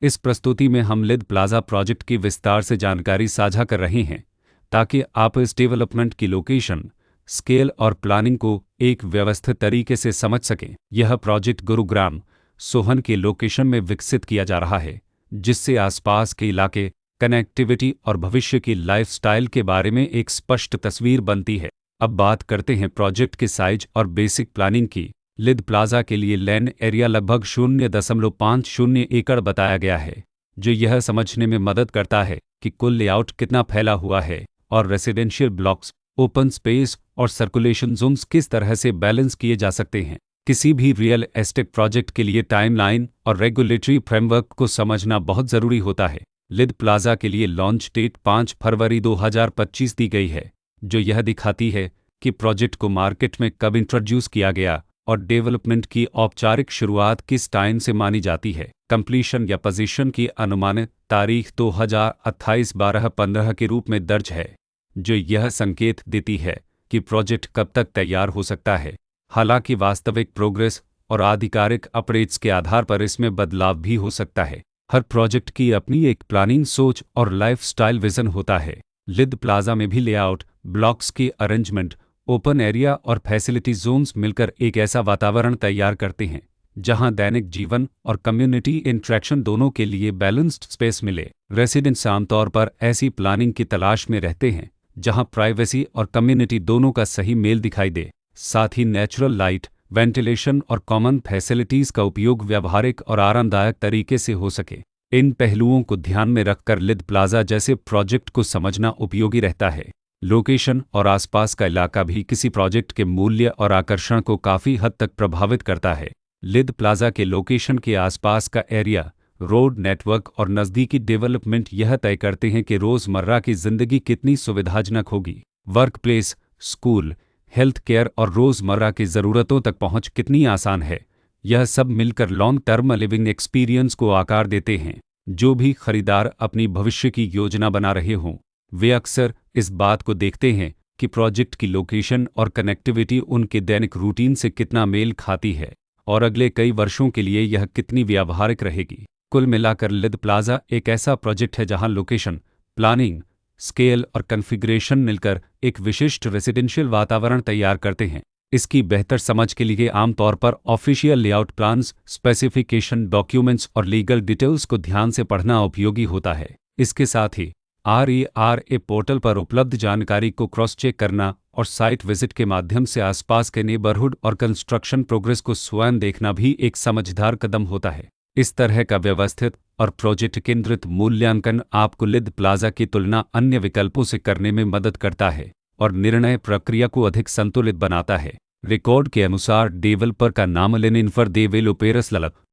इस प्रस्तुति में हम लिद प्लाजा प्रोजेक्ट की विस्तार से जानकारी साझा कर रहे हैं ताकि आप इस डेवलपमेंट की लोकेशन, स्केल और प्लानिंग को एक व्यवस्थित तरीके से समझ सकें। यह प्रोजेक्ट गुरुग्राम, सोहन के लोकेशन में विकसित किया जा रहा है, जिससे आसपास के इलाके, कनेक्टिविटी और भविष्य की लाइफस्टाइल के बारे में एक स्पष्ट तस्वीर बनती है। अब बात करते हैं प्रोजेक्ट के साइज और बेसिक प्लानिंग की। लिद प्लाजा के लिए लैंड एरिया लगभग 0.50 एकड़ बताया गया है, जो यह समझने में मदद करता है कि कुल लेआउट कितना फैला हुआ है और रेसिडेंशियल ब्लॉक्स, ओपन स्पेस और सर्कुलेशन जोन्स किस तरह से बैलेंस किए जा सकते हैं। किसी भी रियल एस्टेट प्रोजेक्ट के लिए टाइमलाइन और रेगुलेटरी फ्रेमवर्क को समझना बहुत ज़रूरी होता है। लिद प्लाजा के लिए लॉन्च डेट 5 फरवरी 2025 दी गई है, जो यह दिखाती है कि प्रोजेक्ट को मार्केट में कब इंट्रोड्यूस किया गया और डेवलपमेंट की औपचारिक शुरुआत किस टाइम से मानी जाती है। कंप्लीशन या पोजीशन की अनुमानित तारीख 2028-12-15 के रूप में दर्ज है, जो यह संकेत देती है कि प्रोजेक्ट कब तक तैयार हो सकता है। हालांकि वास्तविक प्रोग्रेस और आधिकारिक अपडेट्स के आधार पर इसमें बदलाव भी हो सकता है। हर प्रोजेक्ट की अपनी एक प्लानिंग सोच और लाइफस्टाइल विजन होता है। लिद प्लाजा में भी लेआउट, ब्लॉक्स की अरेंजमेंट, ओपन एरिया और फैसिलिटी जोन्स मिलकर एक ऐसा वातावरण तैयार करते हैं जहां दैनिक जीवन और कम्युनिटी इंटरेक्शन दोनों के लिए बैलेंस्ड स्पेस मिले। रेसिडेंट्स आमतौर पर ऐसी प्लानिंग की तलाश में रहते हैं जहां प्राइवेसी और कम्युनिटी दोनों का सही मेल दिखाई दे। साथ ही नेचुरल लाइट, वेंटिलेशन और कॉमन फैसिलिटीज़ का उपयोग व्यावहारिक और आरामदायक तरीके से हो सके। इन पहलुओं को ध्यान में रखकर लिद प्लाजा जैसे प्रोजेक्ट को समझना उपयोगी रहता है। लोकेशन और आसपास का इलाका भी किसी प्रोजेक्ट के मूल्य और आकर्षण को काफ़ी हद तक प्रभावित करता है। लिद प्लाजा के लोकेशन के आसपास का एरिया, रोड नेटवर्क और नज़दीकी डेवलपमेंट यह तय करते हैं कि रोज़मर्रा की ज़िंदगी कितनी सुविधाजनक होगी। Work place, school, health care और रोज़मर्रा की ज़रूरतों तक पहुंच कितनी आसान है। यह सब मिलकर लॉन्ग टर्म लिविंग एक्सपीरियंस को आकार देते हैं। जो भी खरीदार अपनी भविष्य की योजना बना रहे हों, वे अक्सर इस बात को देखते हैं कि प्रोजेक्ट की लोकेशन और कनेक्टिविटी उनके दैनिक रूटीन से कितना मेल खाती है और अगले कई वर्षों के लिए यह कितनी व्यावहारिक रहेगी। कुल मिलाकर लिद प्लाजा एक ऐसा प्रोजेक्ट है जहां लोकेशन, प्लानिंग, स्केल और कॉन्फ़िगरेशन मिलकर एक विशिष्ट रेसिडेंशियल वातावरण तैयार करते हैं। इसकी बेहतर समझ के लिए आमतौर पर official layout plans, specification documents और लीगल डिटेल्स को ध्यान से पढ़ना उपयोगी होता है। इसके साथ ही RERA पोर्टल पर उपलब्ध जानकारी को क्रॉस चेक करना और साइट विजिट के माध्यम से आसपास के नेबरहुड और कंस्ट्रक्शन प्रोग्रेस को स्वयं देखना भी एक समझदार कदम होता है। इस तरह का व्यवस्थित और प्रोजेक्ट केंद्रित मूल्यांकन आपको लिद प्लाजा की तुलना अन्य विकल्पों से करने में मदद करता है और निर्णय प्रक्रिया को अधिक संतुलित बनाता है। रिकॉर्ड के अनुसार डेवलपर का नाम लेनिन फर देवेलोपेरस ललत